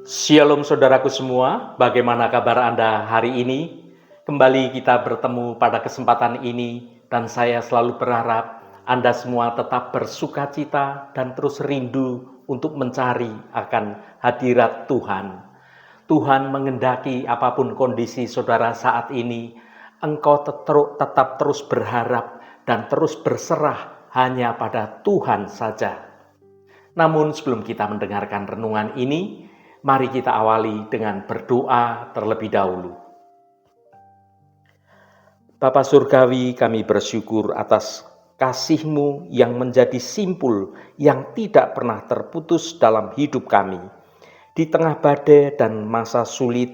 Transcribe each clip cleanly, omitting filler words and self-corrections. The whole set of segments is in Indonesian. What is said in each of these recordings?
Shalom saudaraku semua, bagaimana kabar Anda hari ini? Kembali kita bertemu pada kesempatan ini dan saya selalu berharap Anda semua tetap bersukacita dan terus rindu untuk mencari akan hadirat Tuhan. Tuhan mengendaki apapun kondisi saudara saat ini, engkau tetap terus berharap dan terus berserah hanya pada Tuhan saja. Namun sebelum kita mendengarkan renungan ini, mari kita awali dengan berdoa terlebih dahulu. Bapa Surgawi, kami bersyukur atas kasih-Mu yang menjadi simpul yang tidak pernah terputus dalam hidup kami. Di tengah badai dan masa sulit,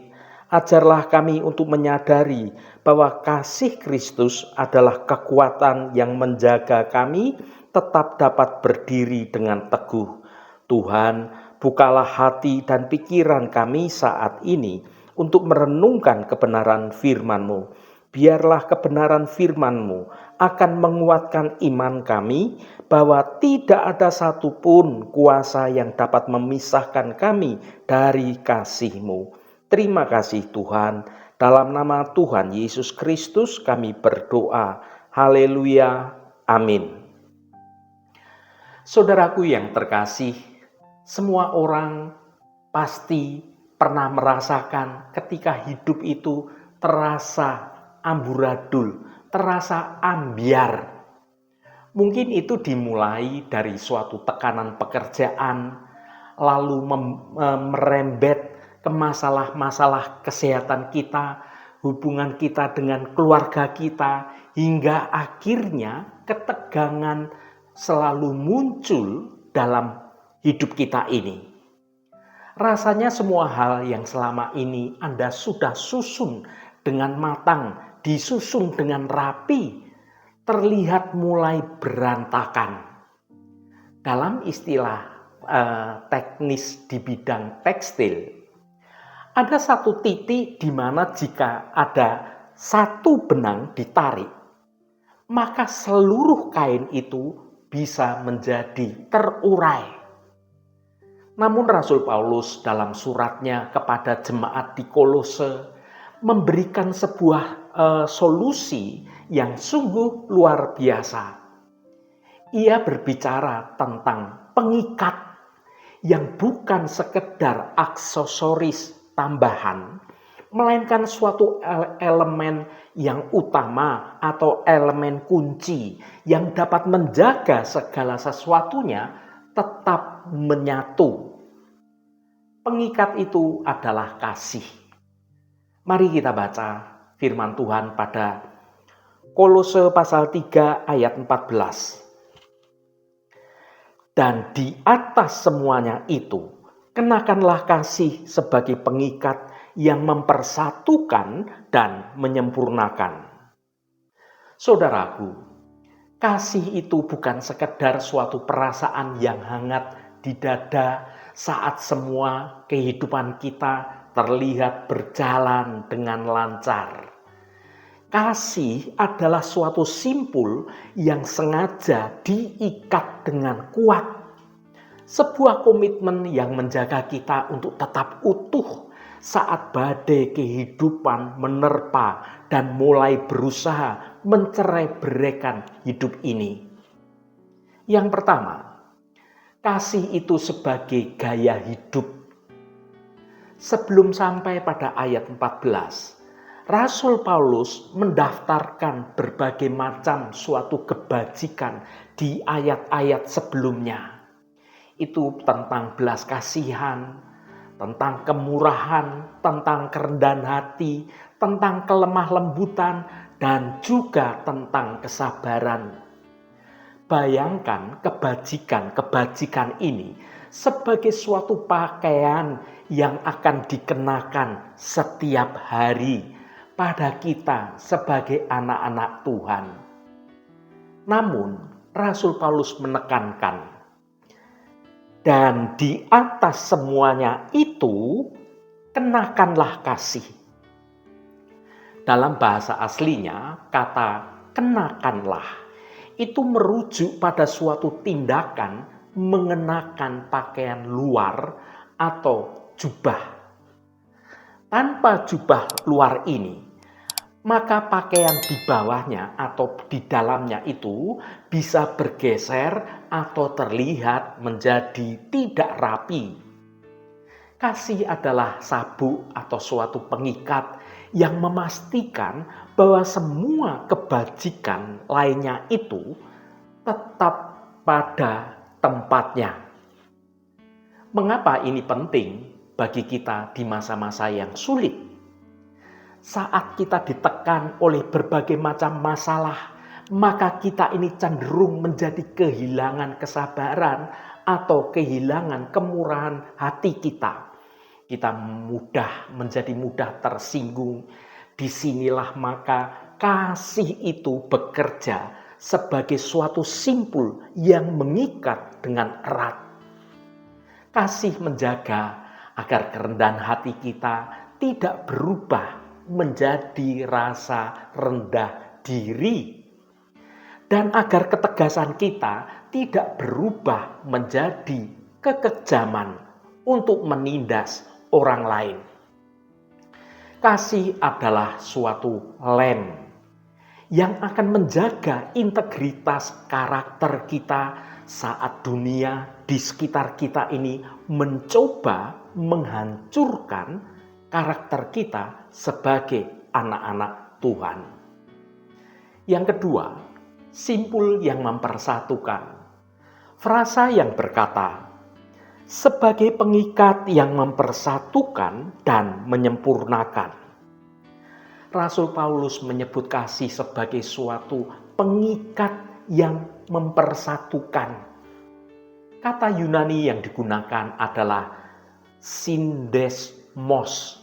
ajarlah kami untuk menyadari bahwa kasih Kristus adalah kekuatan yang menjaga kami tetap dapat berdiri dengan teguh. Tuhan, bukalah hati dan pikiran kami saat ini untuk merenungkan kebenaran firman-Mu. Biarlah kebenaran firman-Mu akan menguatkan iman kami bahwa tidak ada satupun kuasa yang dapat memisahkan kami dari kasih-Mu. Terima kasih Tuhan. Dalam nama Tuhan Yesus Kristus kami berdoa. Haleluya. Amin. Saudaraku yang terkasih, semua orang pasti pernah merasakan ketika hidup itu terasa amburadul, terasa ambyar. Mungkin itu dimulai dari suatu tekanan pekerjaan, lalu merembet ke masalah-masalah kesehatan kita, hubungan kita dengan keluarga kita, hingga akhirnya ketegangan selalu muncul dalam hidup kita ini. Rasanya semua hal yang selama ini Anda sudah susun dengan matang, disusun dengan rapi, terlihat mulai berantakan. Dalam istilah teknis di bidang tekstil, ada satu titik di mana jika ada satu benang ditarik, maka seluruh kain itu bisa menjadi terurai. Namun Rasul Paulus dalam suratnya kepada jemaat di Kolose memberikan sebuah solusi yang sungguh luar biasa. Ia berbicara tentang pengikat yang bukan sekedar aksesoris tambahan, melainkan suatu elemen yang utama atau elemen kunci yang dapat menjaga segala sesuatunya tetap menyatu. Pengikat itu adalah kasih. Mari kita baca firman Tuhan pada Kolose pasal 3 ayat 14. Dan di atas semuanya itu, kenakanlah kasih sebagai pengikat yang mempersatukan dan menyempurnakan. Saudaraku, kasih itu bukan sekedar suatu perasaan yang hangat di dada saat semua kehidupan kita terlihat berjalan dengan lancar. Kasih adalah suatu simpul yang sengaja diikat dengan kuat. Sebuah komitmen yang menjaga kita untuk tetap utuh saat badai kehidupan menerpa dan mulai berusaha mencerai-beraikan hidup ini. Yang pertama, kasih itu sebagai gaya hidup. Sebelum sampai pada ayat 14, Rasul Paulus mendaftarkan berbagai macam suatu kebajikan di ayat-ayat sebelumnya. Itu tentang belas kasihan, tentang kemurahan, tentang kerendahan hati, tentang kelemah lembutan, dan juga tentang kesabaran. Bayangkan kebajikan ini sebagai suatu pakaian yang akan dikenakan setiap hari pada kita sebagai anak-anak Tuhan. Namun, Rasul Paulus menekankan, dan di atas semuanya itu, kenakanlah kasih. Dalam bahasa aslinya, kata kenakanlah itu merujuk pada suatu tindakan mengenakan pakaian luar atau jubah. Tanpa jubah luar ini, maka pakaian di bawahnya atau di dalamnya itu bisa bergeser atau terlihat menjadi tidak rapi. Kasih adalah sabuk atau suatu pengikat yang memastikan bahwa semua kebajikan lainnya itu tetap pada tempatnya. Mengapa ini penting bagi kita di masa-masa yang sulit? Saat kita ditekan oleh berbagai macam masalah, maka kita ini cenderung menjadi kehilangan kesabaran atau kehilangan kemurahan hati kita. Kita menjadi mudah tersinggung. Disinilah maka kasih itu bekerja sebagai suatu simpul yang mengikat dengan erat. Kasih menjaga agar kerendahan hati kita tidak berubah menjadi rasa rendah diri. Dan agar ketegasan kita tidak berubah menjadi kekejaman untuk menindas orang lain. Kasih adalah suatu lem yang akan menjaga integritas karakter kita saat dunia di sekitar kita ini mencoba menghancurkan karakter kita sebagai anak-anak Tuhan. Yang kedua, simpul yang mempersatukan. Frasa yang berkata, sebagai pengikat yang mempersatukan dan menyempurnakan. Rasul Paulus menyebut kasih sebagai suatu pengikat yang mempersatukan. Kata Yunani yang digunakan adalah syndesmos,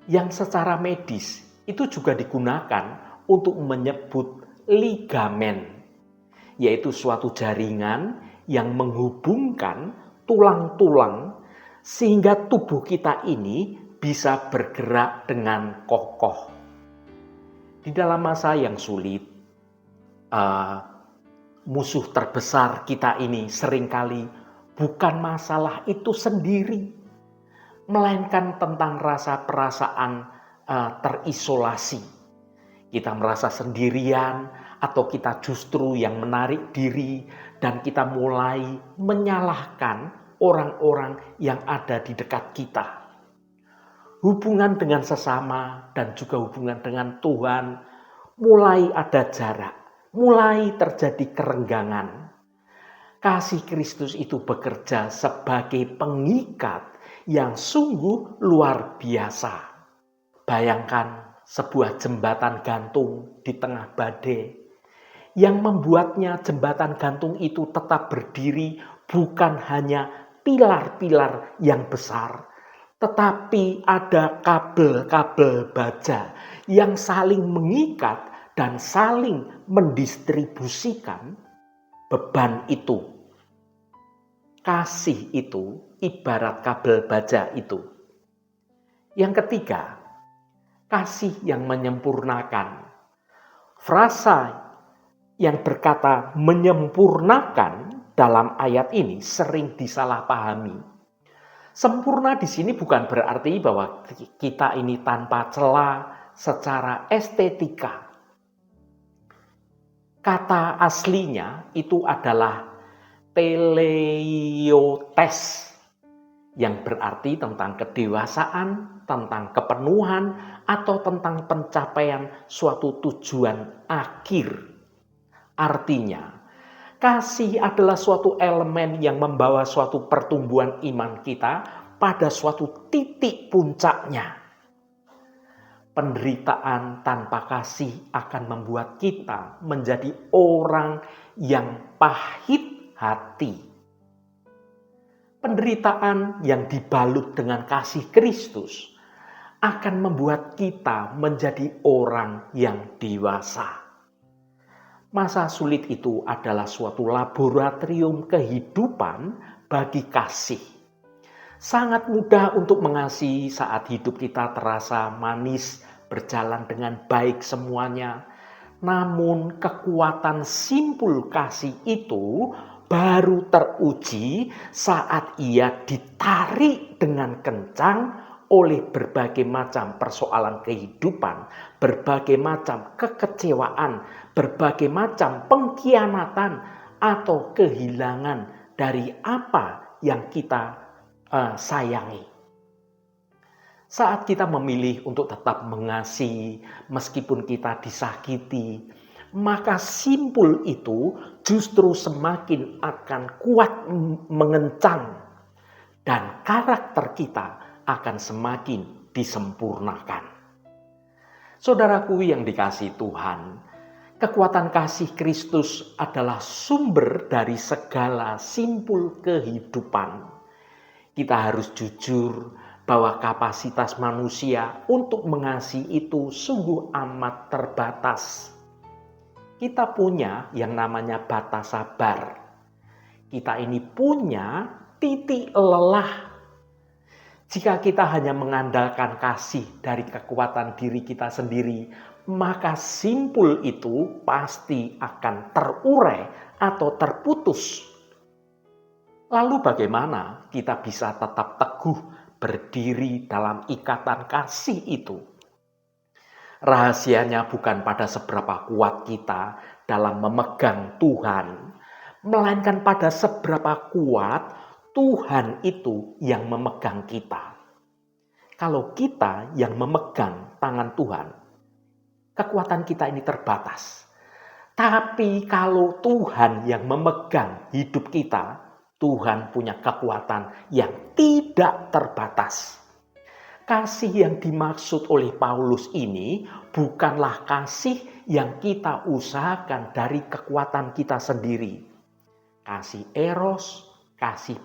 yang secara medis itu juga digunakan untuk menyebut ligamen, yaitu suatu jaringan yang menghubungkan tulang-tulang sehingga tubuh kita ini bisa bergerak dengan kokoh. Di dalam masa yang sulit, musuh terbesar kita ini seringkali bukan masalah itu sendiri, melainkan tentang rasa perasaan terisolasi. Kita merasa sendirian atau kita justru yang menarik diri dan kita mulai menyalahkan orang-orang yang ada di dekat kita. Hubungan dengan sesama dan juga hubungan dengan Tuhan mulai ada jarak, mulai terjadi kerenggangan. Kasih Kristus itu bekerja sebagai pengikat yang sungguh luar biasa. Bayangkan sebuah jembatan gantung di tengah badai yang membuatnya jembatan gantung itu tetap berdiri bukan hanya pilar-pilar yang besar, tetapi ada kabel-kabel baja yang saling mengikat dan saling mendistribusikan beban itu. Kasih itu ibarat kabel baja itu. Yang ketiga, kasih yang menyempurnakan. Frasa yang berkata menyempurnakan dalam ayat ini sering disalahpahami. Sempurna di sini bukan berarti bahwa kita ini tanpa celah secara estetika. Kata aslinya itu adalah teleiotes yang berarti tentang kedewasaan, tentang kepenuhan, atau tentang pencapaian suatu tujuan akhir. Artinya, kasih adalah suatu elemen yang membawa suatu pertumbuhan iman kita pada suatu titik puncaknya. Penderitaan tanpa kasih akan membuat kita menjadi orang yang pahit hati. Penderitaan yang dibalut dengan kasih Kristus akan membuat kita menjadi orang yang dewasa. Masa sulit itu adalah suatu laboratorium kehidupan bagi kasih. Sangat mudah untuk mengasihi saat hidup kita terasa manis, berjalan dengan baik semuanya. Namun kekuatan simpul kasih itu baru teruji saat ia ditarik dengan kencang oleh berbagai macam persoalan kehidupan, berbagai macam kekecewaan, berbagai macam pengkhianatan atau kehilangan dari apa yang kita sayangi. Saat kita memilih untuk tetap mengasihi meskipun kita disakiti, maka simpul itu justru semakin akan kuat mengencang dan karakter kita akan semakin disempurnakan. Saudaraku yang dikasihi Tuhan, kekuatan kasih Kristus adalah sumber dari segala simpul kehidupan. Kita harus jujur bahwa kapasitas manusia untuk mengasihi itu sungguh amat terbatas. Kita punya yang namanya batas sabar. Kita ini punya titik lelah. Jika kita hanya mengandalkan kasih dari kekuatan diri kita sendiri, maka simpul itu pasti akan terurai atau terputus. Lalu bagaimana kita bisa tetap teguh berdiri dalam ikatan kasih itu? Rahasianya bukan pada seberapa kuat kita dalam memegang Tuhan, melainkan pada seberapa kuat Tuhan itu yang memegang kita. Kalau kita yang memegang tangan Tuhan, kekuatan kita ini terbatas. Tapi kalau Tuhan yang memegang hidup kita, Tuhan punya kekuatan yang tidak terbatas. Kasih yang dimaksud oleh Paulus ini bukanlah kasih yang kita usahakan dari kekuatan kita sendiri. Kasih eros, kasih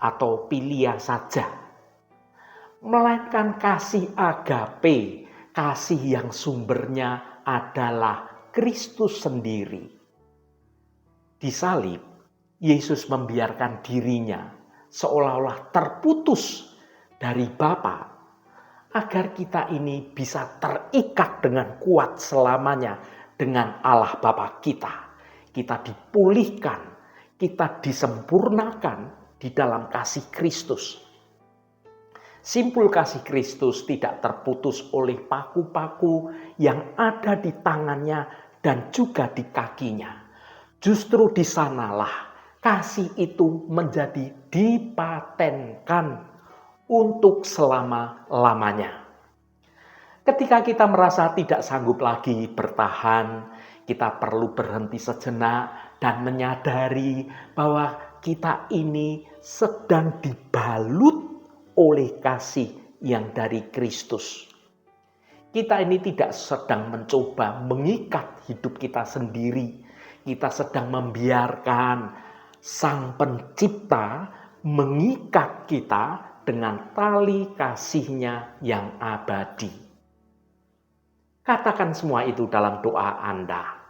atau pilia saja. Melainkan kasih agape, kasih yang sumbernya adalah Kristus sendiri. Di salib, Yesus membiarkan dirinya seolah-olah terputus dari Bapa, agar kita ini bisa terikat dengan kuat selamanya dengan Allah Bapa kita. Kita dipulihkan, kita disempurnakan di dalam kasih Kristus. Simpul kasih Kristus tidak terputus oleh paku-paku yang ada di tangannya dan juga di kakinya. Justru di sanalah kasih itu menjadi dipatenkan untuk selama-lamanya. Ketika kita merasa tidak sanggup lagi bertahan, kita perlu berhenti sejenak dan menyadari bahwa kita ini sedang dibalut oleh kasih yang dari Kristus. Kita ini tidak sedang mencoba mengikat hidup kita sendiri. Kita sedang membiarkan Sang Pencipta mengikat kita dengan tali kasih-Nya yang abadi. Katakan semua itu dalam doa Anda.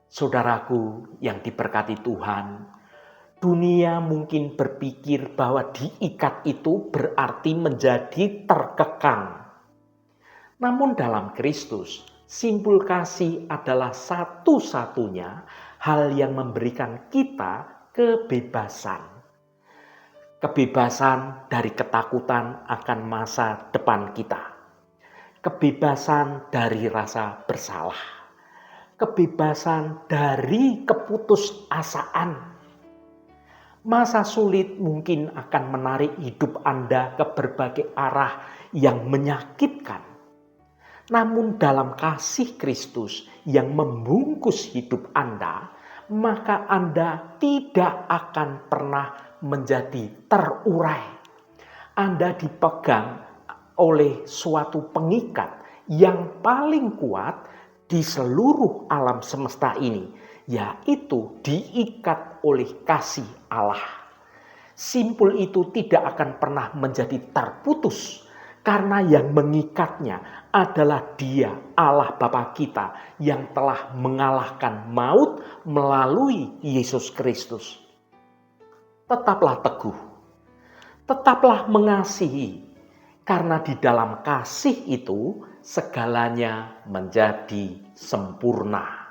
Saudaraku yang diberkati Tuhan, dunia mungkin berpikir bahwa diikat itu berarti menjadi terkekang. Namun dalam Kristus, simpul kasih adalah satu-satunya hal yang memberikan kita kebebasan. Kebebasan dari ketakutan akan masa depan kita. Kebebasan dari rasa bersalah. Kebebasan dari keputusasaan. Masa sulit mungkin akan menarik hidup Anda ke berbagai arah yang menyakitkan. Namun dalam kasih Kristus yang membungkus hidup Anda, maka Anda tidak akan pernah menjadi terurai. Anda dipegang oleh suatu pengikat yang paling kuat di seluruh alam semesta ini, yaitu diikat oleh kasih Allah. Simpul itu tidak akan pernah menjadi terputus, karena yang mengikatnya adalah Dia, Allah Bapa kita, yang telah mengalahkan maut melalui Yesus Kristus. Tetaplah teguh, tetaplah mengasihi, karena di dalam kasih itu segalanya menjadi sempurna.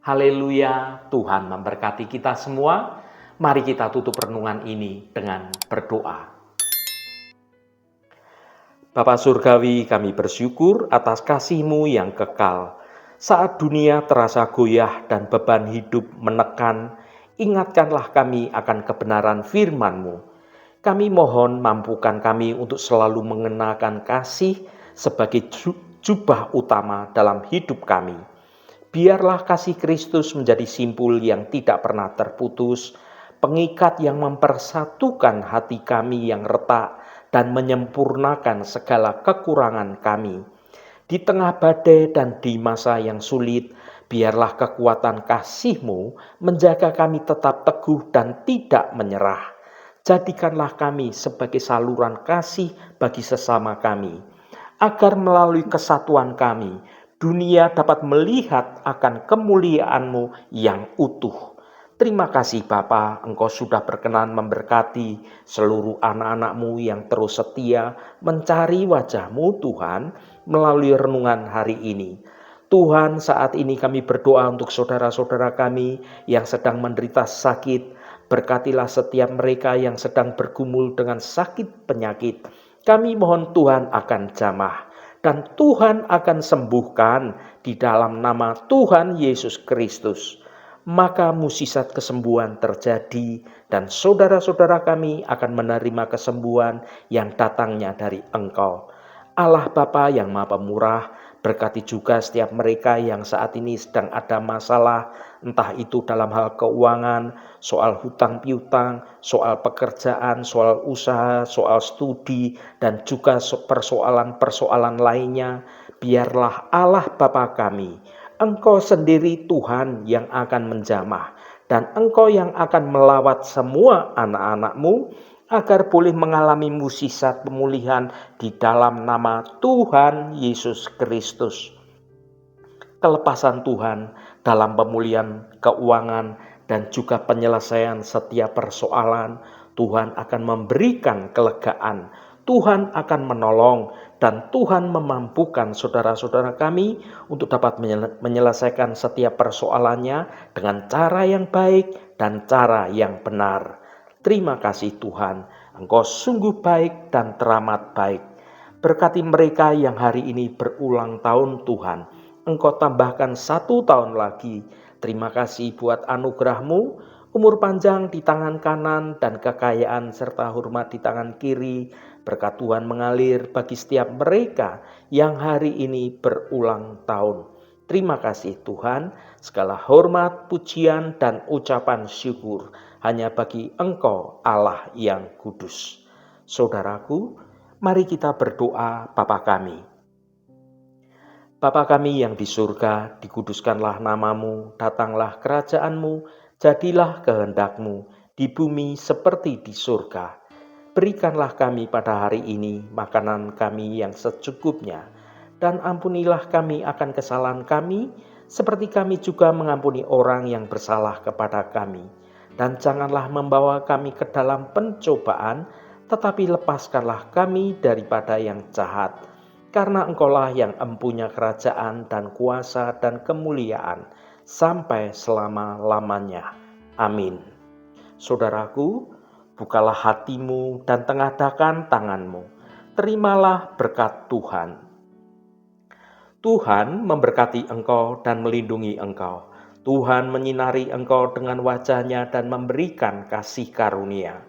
Haleluya, Tuhan memberkati kita semua. Mari kita tutup renungan ini dengan berdoa. Bapa Surgawi, kami bersyukur atas kasih-Mu yang kekal. Saat dunia terasa goyah dan beban hidup menekan, ingatkanlah kami akan kebenaran firman-Mu. Kami mohon mampukan kami untuk selalu mengenakan kasih sebagai jubah utama dalam hidup kami. Biarlah kasih Kristus menjadi simpul yang tidak pernah terputus, pengikat yang mempersatukan hati kami yang retak dan menyempurnakan segala kekurangan kami. Di tengah badai dan di masa yang sulit, biarlah kekuatan kasih-Mu menjaga kami tetap teguh dan tidak menyerah. Jadikanlah kami sebagai saluran kasih bagi sesama kami, agar melalui kesatuan kami, dunia dapat melihat akan kemuliaan-Mu yang utuh. Terima kasih Bapa, Engkau sudah berkenan memberkati seluruh anak-anak-Mu yang terus setia mencari wajah-Mu Tuhan melalui renungan hari ini. Tuhan, saat ini kami berdoa untuk saudara-saudara kami yang sedang menderita sakit. Berkatilah setiap mereka yang sedang bergumul dengan sakit penyakit. Kami mohon Tuhan akan jamah dan Tuhan akan sembuhkan di dalam nama Tuhan Yesus Kristus. Maka mukjizat kesembuhan terjadi dan saudara-saudara kami akan menerima kesembuhan yang datangnya dari Engkau. Allah Bapa yang Maha Pemurah, berkati juga setiap mereka yang saat ini sedang ada masalah, entah itu dalam hal keuangan, soal hutang piutang, soal pekerjaan, soal usaha, soal studi, dan juga persoalan-persoalan lainnya. Biarlah Allah Bapa kami, Engkau sendiri Tuhan yang akan menjamah, dan Engkau yang akan melawat semua anak-anak-Mu agar boleh mengalami mukjizat pemulihan di dalam nama Tuhan Yesus Kristus. Kelepasan Tuhan dalam pemulihan keuangan dan juga penyelesaian setiap persoalan, Tuhan akan memberikan kelegaan, Tuhan akan menolong, dan Tuhan memampukan saudara-saudara kami untuk dapat menyelesaikan setiap persoalannya dengan cara yang baik dan cara yang benar. Terima kasih Tuhan, Engkau sungguh baik dan teramat baik. Berkati mereka yang hari ini berulang tahun Tuhan, Engkau tambahkan 1 tahun lagi. Terima kasih buat anugerah-Mu, umur panjang di tangan kanan dan kekayaan serta hormat di tangan kiri. Berkat Tuhan mengalir bagi setiap mereka yang hari ini berulang tahun. Terima kasih Tuhan, segala hormat, pujian, dan ucapan syukur hanya bagi Engkau Allah yang kudus. Saudaraku, mari kita berdoa Bapa kami. Bapa kami yang di surga, dikuduskanlah namamu, datanglah kerajaan-Mu, jadilah kehendak-Mu di bumi seperti di surga. Berikanlah kami pada hari ini makanan kami yang secukupnya, dan ampunilah kami akan kesalahan kami, seperti kami juga mengampuni orang yang bersalah kepada kami. Dan janganlah membawa kami ke dalam pencobaan, tetapi lepaskanlah kami daripada yang jahat. Karena Engkaulah yang empunya kerajaan dan kuasa dan kemuliaan, sampai selama-lamanya. Amin. Saudaraku, bukalah hatimu dan tengadahkan tanganmu. Terimalah berkat Tuhan. Tuhan memberkati engkau dan melindungi engkau. Tuhan menyinari engkau dengan wajah-Nya dan memberikan kasih karunia.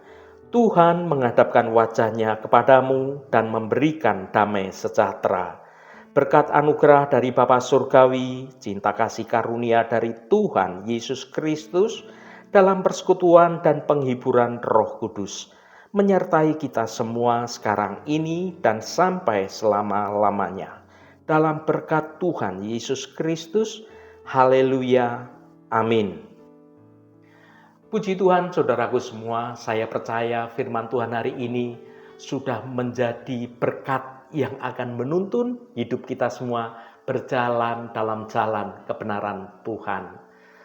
Tuhan menghadapkan wajah-Nya kepadamu dan memberikan damai sejahtera. Berkat anugerah dari Bapa Surgawi, cinta kasih karunia dari Tuhan Yesus Kristus, dalam persekutuan dan penghiburan Roh Kudus, menyertai kita semua sekarang ini dan sampai selama-lamanya. Dalam berkat Tuhan Yesus Kristus, haleluya, amin. Puji Tuhan saudaraku semua, saya percaya firman Tuhan hari ini sudah menjadi berkat yang akan menuntun hidup kita semua berjalan dalam jalan kebenaran Tuhan.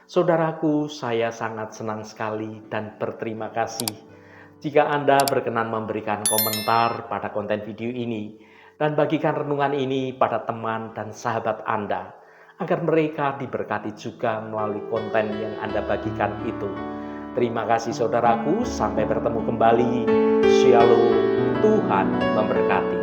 Saudaraku, saya sangat senang sekali dan berterima kasih jika Anda berkenan memberikan komentar pada konten video ini dan bagikan renungan ini pada teman dan sahabat Anda, agar mereka diberkati juga melalui konten yang Anda bagikan itu. Terima kasih saudaraku, sampai bertemu kembali. Shalom, Tuhan memberkati.